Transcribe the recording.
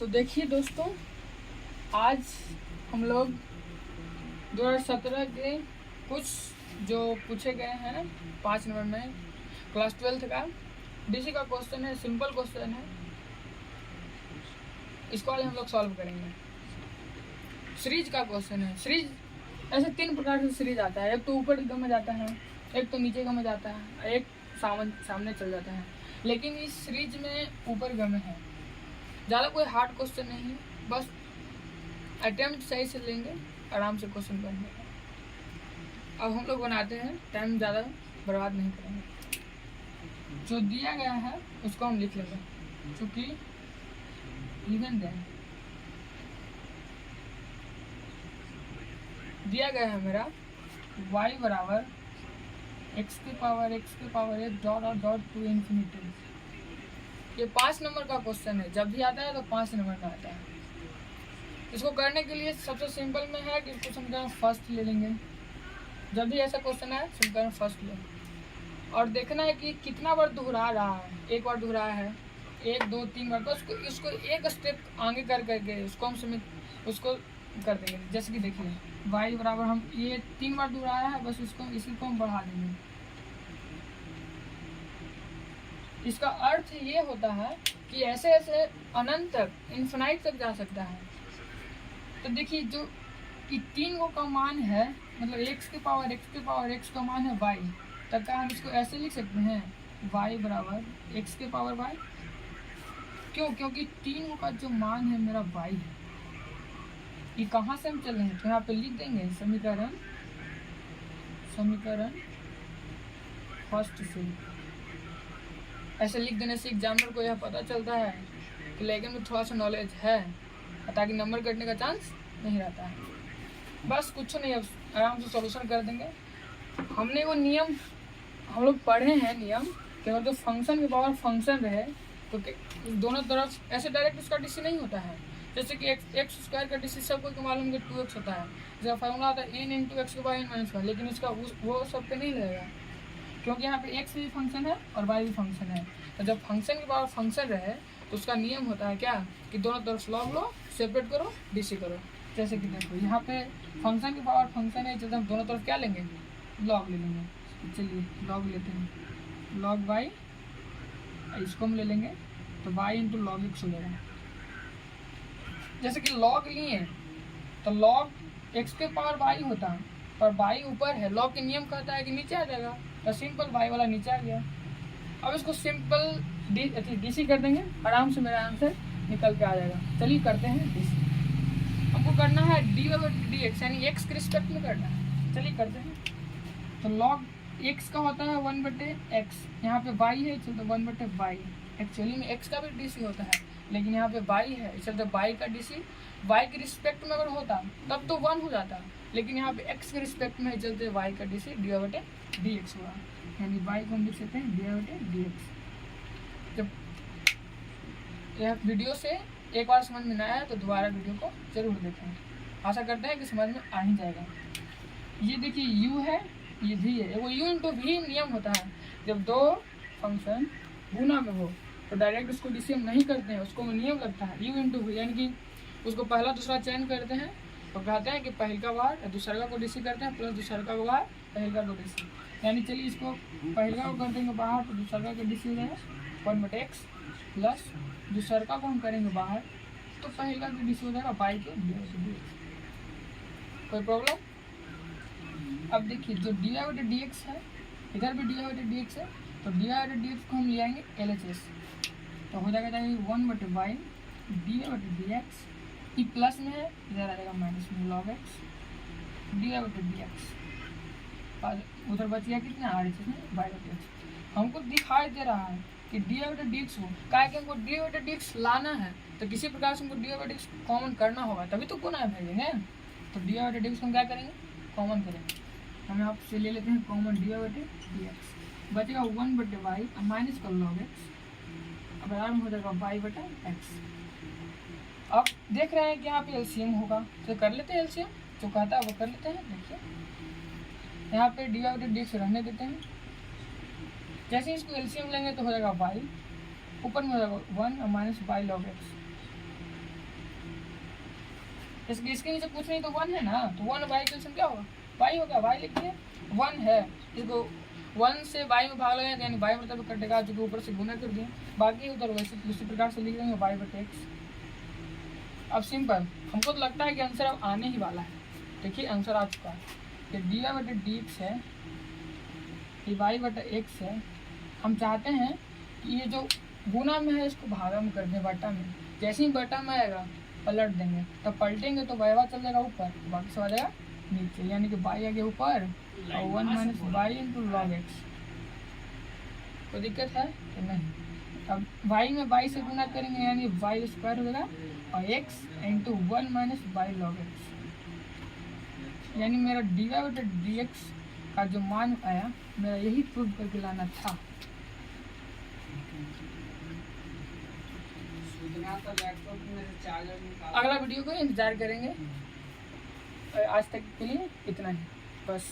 तो देखिए दोस्तों, आज हम लोग 2017 के कुछ जो पूछे गए हैं 5 नंबर में क्लास 12 का डीसी का क्वेश्चन है। सिंपल क्वेश्चन है, इसको आज हम लोग सॉल्व करेंगे। सीरीज का क्वेश्चन है। सीरीज ऐसे 3 प्रकार से सीरीज आता है। एक तो ऊपर गम में जाता है, एक तो नीचे गम में जाता है, एक सामने चल जाता है। लेकिन इस सीरीज में ऊपर गम है। ज़्यादा कोई हार्ड क्वेश्चन नहीं है, बस अटेम्प्ट सही से लेंगे, आराम से क्वेश्चन बन जाएगा। अब हम लोग बनाते हैं, टाइम ज़्यादा बर्बाद नहीं करेंगे। जो दिया गया है उसको हम लिख लेंगे, चूँकि इवन दिया गया है मेरा y बराबर x की पावर एक डॉट टू इन्फिनिटी। ये 5 नंबर का क्वेश्चन है। जब भी आता है तो 5 नंबर का आता है। इसको करने के लिए सबसे सिंपल में है कि इसको समीकरण फर्स्ट ले लेंगे। जब भी ऐसा क्वेश्चन है समीकरण फर्स्ट ले, और देखना है कि कितना बार दोहरा रहा है। एक बार दोहराया है, 1 2 3 बार, तो इसको एक स्टेप आगे कर करके उसको हम उसको कर देंगे। जैसे कि देखिए y बराबर, हम ये 3 बार दोहराया है, बस इसी को हम बढ़ा देंगे। इसका अर्थ ये होता है कि ऐसे ऐसे अनंत तक, इन्फिनाइट तक जा सकता है। तो देखिए जो कि 3 का मान है, मतलब x की पावर x का मान है y, तब का हम इसको ऐसे लिख सकते हैं y बराबर x की पावर y। क्यों? क्योंकि 3 का जो मान है मेरा y है। ये कहाँ से हम चल रहे हैं, तो यहाँ पे लिख देंगे समीकरण फर्स्ट से। ऐसे लिख देने से एग्जामिनर को यह पता चलता है कि लेकिन में थोड़ा सा नॉलेज है, ताकि नंबर कटने का चांस नहीं रहता है। बस कुछ नहीं, अब आराम से सॉल्यूशन कर देंगे। हमने वो नियम हम लोग पढ़े हैं, नियम कि अगर जो फंक्शन के पावर फंक्शन रहे तो दोनों तरफ ऐसे डायरेक्ट उसका डीसी नहीं होता है। जैसे कि एक्स स्क्वायर का डीसी सबको मालूम है 2x होता है। जैसा फार्मूला आता है n × x के पावर n-1, लेकिन इसका वो सब पे नहीं लगेगा, क्योंकि यहाँ पे x भी फंक्शन है और y भी फंक्शन है। तो जब फंक्शन के पावर फंक्शन रहे तो उसका नियम होता है क्या, कि दोनों तरफ लॉग लो, सेपरेट करो, डीसी करो। जैसे कि देखो यहाँ पे फंक्शन की पावर फंक्शन है, जब हम दोनों तरफ क्या लेंगे, लॉग ले लेंगे। चलिए लॉग लेते हैं, लॉग y, इसको हम ले लेंगे तो y इंटू लॉग x हो जाएगा। जैसे कि लॉग लिए तो लॉग x के पावर y होता है, पर y ऊपर है, लॉग के नियम कहता है कि नीचे आ जाएगा, तो सिंपल y वाला नीचे आ गया। अब इसको सिंपल डीसी कर देंगे, आराम से मेरा आंसर निकल के आ जाएगा। चलिए करते हैं डीसी। हमको करना है dy/dx, यानी x के रिस्पेक्ट में करना है। चलिए करते हैं। तो log x का होता है 1/x, यहाँ पे y है चलते 1/y। एक्चुअली में x का भी डीसी होता है, लेकिन यहाँ पे y है चलते y का डीसी y के रिस्पेक्ट में अगर होता तब तो 1 हो जाता, लेकिन यहाँ पे x के रिस्पेक्ट में चलते y का डीसी dy/dx हुआ, यानी y को हम लिख सकते हैं dy/dx। जब यह वीडियो से एक बार समझ में ना आया तो दोबारा वीडियो को जरूर देखें। आशा करते हैं कि समझ में आ ही जाएगा। ये देखिए u है, ये v है, वो u इंटू v नियम होता है। जब 2 फंक्शन गुना में हो तो डायरेक्ट उसको डीसी हम नहीं करते हैं, उसको नियम लगता है u इंटू v, यानी कि उसको पहला दूसरा चयन करते हैं तो कहते हैं कि पहल का बार दूसरा को डीसी करते हैं, प्लस दूसरा का बार पहल का को डीसी। यानी चलिए इसको पहला को कर देंगे बाहर तो दूसरा का डीसी हो जाएगा 1/x, प्लस दूसरा को हम करेंगे बाहर तो पहला का डीसी हो जाएगा y के dy/dx। कोई प्रॉब्लम? अब देखिए जो dy/dx है, इधर भी dy/dx है, तो dy/dx को हम ले आएंगे LHS, तो हो जाएगा 1/y dy/dx। ये प्लस में है, इधर आ जाएगा माइनस में log x dy/dx। उधर बच गया कितना RHS में y/dx। हमको दिखाई दे रहा है कि dy/dx हो, क्या है कि हमको dy/dx लाना है, तो किसी प्रकार से हमको dy/dx कॉमन करना होगा, तभी तो गुना भेजेंगे। तो dy/dx को हम क्या करेंगे, कॉमन करेंगे। हम यहाँ से ले लेते हैं कॉमन dy/dx, बचेगा 1/y माइनस का log x, अब आराम हो जाएगा y/x। अब देख रहे हैं कि यहाँ पे एलसीएम होगा, तो कर लेते हैं एलसीएम, जो कहता है वो कर लेते हैं। देखिए यहाँ पे dy/dx रहने देते हैं। जैसे इसको एलसीएम लेंगे तो हो जाएगा y, ऊपर में हो जाएगा 1 और माइनस y log x। इसके नीचे कुछ नहीं तो 1 है ना, तो 1 y कैल्सियम क्या होगा, y होगा। y लिखिए 1 है, इसको 1 से y में भाग लगाएंगे यानी y मतलब कटेगा, जो कि ऊपर से गुना कर दिए, बाकी उधर वैसे उसी प्रकार से लिख देंगे y/x। अब सिंपल, हमको तो लगता है कि आंसर अब आने ही वाला है। देखिए आंसर आ चुका है, ये dy/dx है, ये y/x है। हम चाहते हैं कि ये जो गुना में है इसको भागा में कर दें बटा में, जैसे ही बटा में आएगा पलट देंगे, तब पलटेंगे तो y चल जाएगा ऊपर, बाकी सब आ जाएगा नीचे, यानी कि y आ गया ऊपर और 1 minus y into log x. कोई दिक्कत है तो नहीं। अब y में y से गुना करेंगे यानी y स्क्वायर हो जाएगा और x into 1 minus y log x, यानी मेरा dy/dx का जो मान आया मेरा यही प्रूव करके लाना था। अगला वीडियो को इंतजार करेंगे। आज तक के लिए इतना ही बस।